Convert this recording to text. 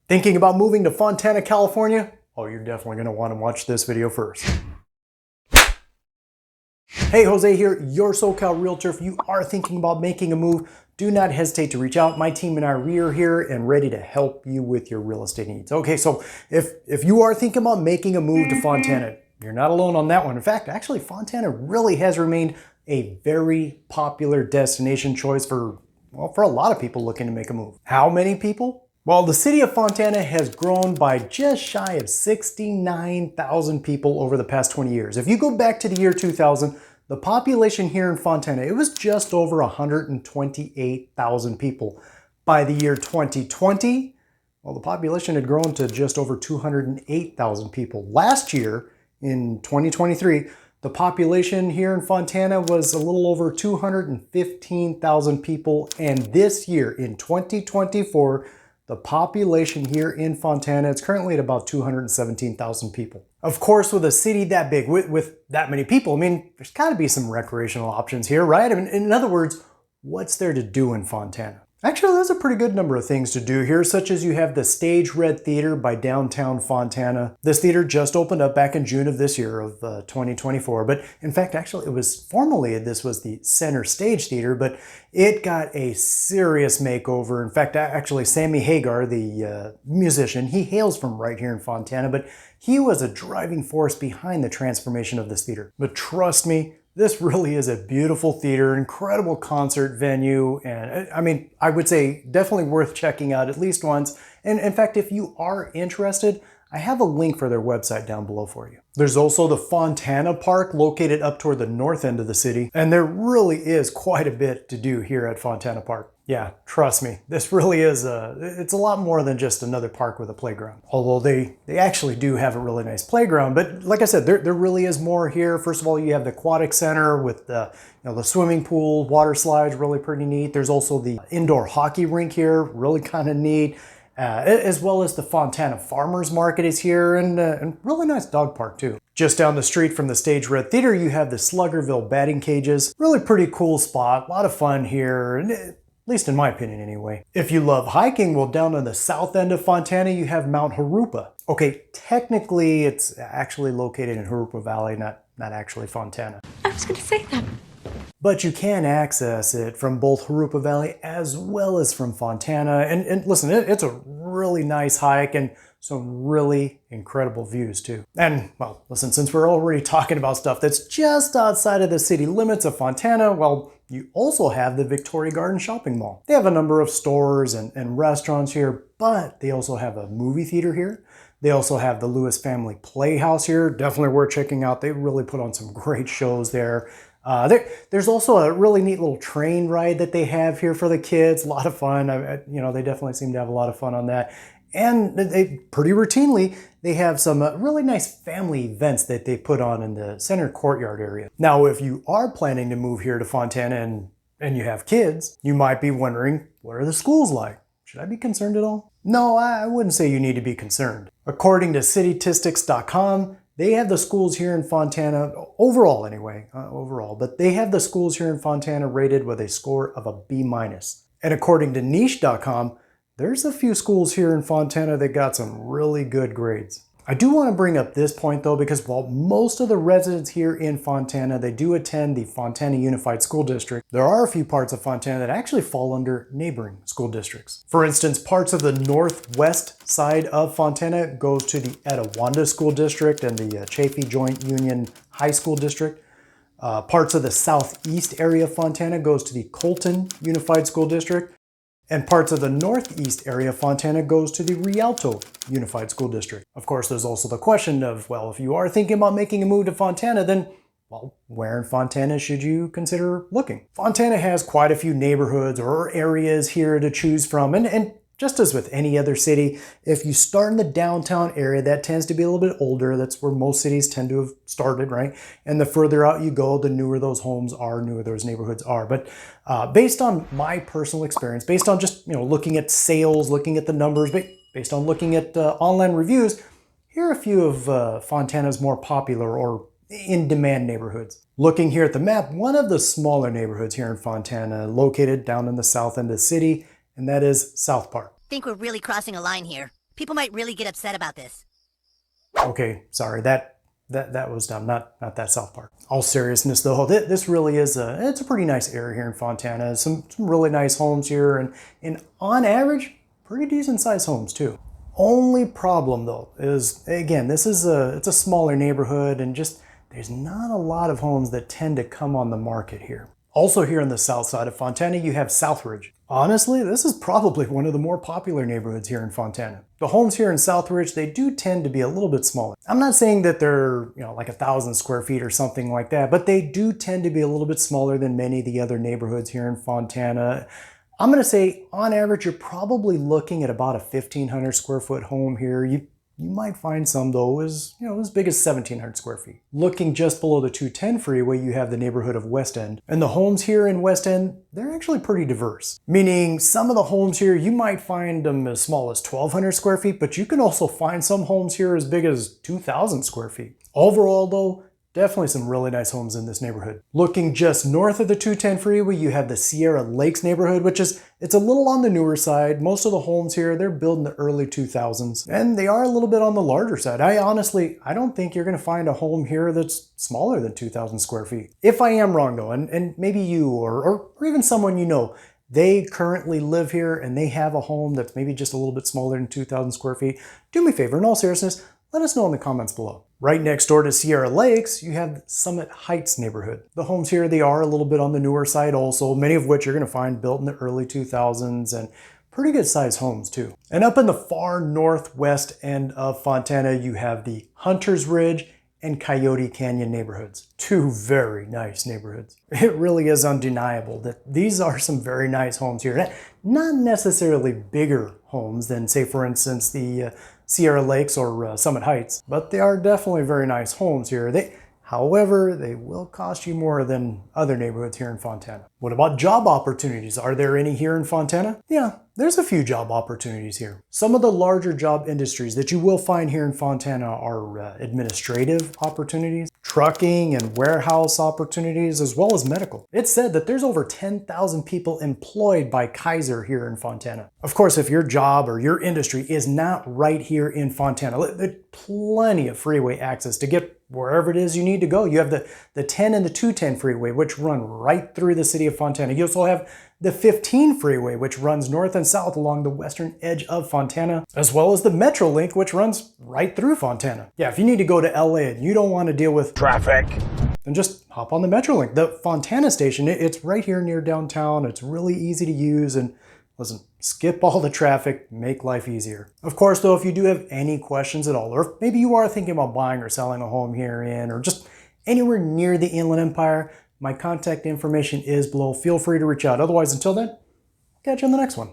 Thinking about moving to Fontana, California? Oh, you're definitely going to want to watch this video first. Hey, Jose here, your SoCal Realtor. If you are thinking about making a move, do not hesitate to reach out. My team and I are here and ready to help you with your real estate needs. Okay, so if you are thinking about making a move to Fontana, you're not alone on that one. In fact, actually, Fontana really has remained a very popular destination choice for a lot of people looking to make a move. How many people? Well, the city of Fontana has grown by just shy of 69,000 people over the past 20 years. If you go back to the year 2000, the population here in Fontana, it was just over 128,000 people. By the year 2020, well, the population had grown to just over 208,000 people. Last year, in 2023, the population here in Fontana was a little over 215,000 people. And this year, in 2024, the population here in Fontana is currently at about 217,000 people. Of course, with a city that big, with that many people, I mean, there's got to be some recreational options here, right? I mean, in other words, what's there to do in Fontana? Actually, there's a pretty good number of things to do here, such as you have the Stage Red Theater by downtown Fontana. This theater just opened up back in June of this year of 2024, but in fact, actually, this was the Center Stage Theater, but it got a serious makeover. In fact, actually, Sammy Hagar, the musician, he hails from right here in Fontana, but he was a driving force behind the transformation of this theater. But trust me, this really is a beautiful theater, incredible concert venue, and I mean, I would say definitely worth checking out at least once. And in fact, if you are interested, I have a link for their website down below for you. There's also the Fontana Park located up toward the north end of the city, and there really is quite a bit to do here at Fontana Park. Yeah, trust me, this really is it's a lot more than just another park with a playground. Although they actually do have a really nice playground, but like I said, there really is more here. First of all, you have the aquatic center with the swimming pool, water slides, really pretty neat. There's also the indoor hockey rink here, really kind of neat. As well as the Fontana Farmers Market is here, and really nice dog park too. Just down the street from the Stage Red Theater, you have the Sluggerville batting cages. Really pretty cool spot, a lot of fun here, and at least in my opinion anyway. If you love hiking, well, down on the south end of Fontana, you have Mount Hupa. Okay, technically it's actually located in Hupa Valley, not actually Fontana. I was gonna say that. But you can access it from both Hupa Valley as well as from Fontana. And listen, it's a really nice hike and some really incredible views too. And well, listen, since we're already talking about stuff that's just outside of the city limits of Fontana, well, you also have the Victoria Garden Shopping Mall. They have a number of stores and restaurants here, but they also have a movie theater here. They also have the Lewis Family Playhouse here. Definitely worth checking out. They really put on some great shows there. There's also a really neat little train ride that they have here for the kids. A lot of fun. They definitely seem to have a lot of fun on that. And they pretty routinely, they have some really nice family events that they put on in the center courtyard area. Now, if you are planning to move here to Fontana and you have kids, you might be wondering, what are the schools like? Should I be concerned at all? No, I wouldn't say you need to be concerned. According to citytistics.com, they have the schools here in Fontana, overall anyway, but they have the schools here in Fontana rated with a score of a B-. And according to niche.com, there's a few schools here in Fontana that got some really good grades. I do want to bring up this point though, because while most of the residents here in Fontana, they do attend the Fontana Unified School District, there are a few parts of Fontana that actually fall under neighboring school districts. For instance, parts of the northwest side of Fontana goes to the Etiwanda School District and the Chaffee Joint Union High School District. Parts of the southeast area of Fontana goes to the Colton Unified School District. And parts of the northeast area of Fontana goes to the Rialto Unified School District. Of course, there's also the question of, well, if you are thinking about making a move to Fontana, then, well, where in Fontana should you consider looking? Fontana has quite a few neighborhoods or areas here to choose from, and just as with any other city, if you start in the downtown area, that tends to be a little bit older. That's where most cities tend to have started, right? And the further out you go, the newer those homes are, newer those neighborhoods are. But based on my personal experience, based on just looking at sales, looking at the numbers, based on looking at online reviews, here are a few of Fontana's more popular or in-demand neighborhoods. Looking here at the map, one of the smaller neighborhoods here in Fontana, located down in the south end of the city, and that is South Park. Think we're really crossing a line here. People might really get upset about this. Okay, sorry, that was dumb, not that South Park. All seriousness though, this really is it's a pretty nice area here in Fontana. Some really nice homes here, and on average, pretty decent sized homes too. Only problem though is, again, it's a smaller neighborhood, and just there's not a lot of homes that tend to come on the market here. Also here on the south side of Fontana, you have Southridge. Honestly, this is probably one of the more popular neighborhoods here in Fontana. The homes here in Southridge, they do tend to be a little bit smaller. I'm not saying that they're, like 1,000 square feet or something like that, but they do tend to be a little bit smaller than many of the other neighborhoods here in Fontana. I'm gonna say, on average, you're probably looking at about a 1,500 square foot home here. You might find some though as big as 1,700 square feet. Looking just below the 210 freeway, you have the neighborhood of West End. And the homes here in West End, they're actually pretty diverse. Meaning some of the homes here, you might find them as small as 1,200 square feet, but you can also find some homes here as big as 2,000 square feet. Overall though, definitely some really nice homes in this neighborhood. Looking just north of the 210 freeway, you have the Sierra Lakes neighborhood, it's a little on the newer side. Most of the homes here, they're built in the early 2000s, and they are a little bit on the larger side. I don't think you're gonna find a home here that's smaller than 2,000 square feet. If I am wrong though, and maybe you or even someone you know, they currently live here and they have a home that's maybe just a little bit smaller than 2,000 square feet, do me a favor, in all seriousness, let us know in the comments below. Right next door to Sierra Lakes, you have Summit Heights neighborhood. The homes here, they are a little bit on the newer side also, many of which you're gonna find built in the early 2000s, and pretty good sized homes too. And up in the far northwest end of Fontana, you have the Hunters Ridge and Coyote Canyon neighborhoods. Two very nice neighborhoods. It really is undeniable that these are some very nice homes here. Not necessarily bigger homes than, say, for instance, the Sierra Lakes or Summit Heights, but they are definitely very nice homes here. However, they will cost you more than other neighborhoods here in Fontana. What about job opportunities? Are there any here in Fontana? Yeah, there's a few job opportunities here. Some of the larger job industries that you will find here in Fontana are administrative opportunities, trucking and warehouse opportunities, as well as medical. It's said that there's over 10,000 people employed by Kaiser here in Fontana. Of course, if your job or your industry is not right here in Fontana, there's plenty of freeway access to get wherever it is you need to go. You have the 10 and the 210 freeway, which run right through the city of Fontana. You also have the 15 freeway, which runs north and south along the western edge of Fontana, as well as the Metrolink, which runs right through Fontana. Yeah, if you need to go to LA and you don't want to deal with traffic, then just hop on the Metrolink. The Fontana station, it's right here near downtown. It's really easy to use, and listen, skip all the traffic, make life easier. Of course though, if you do have any questions at all, or if maybe you are thinking about buying or selling a home here in, or just anywhere near the Inland Empire, my contact information is below. Feel free to reach out. Otherwise, until then, catch you on the next one.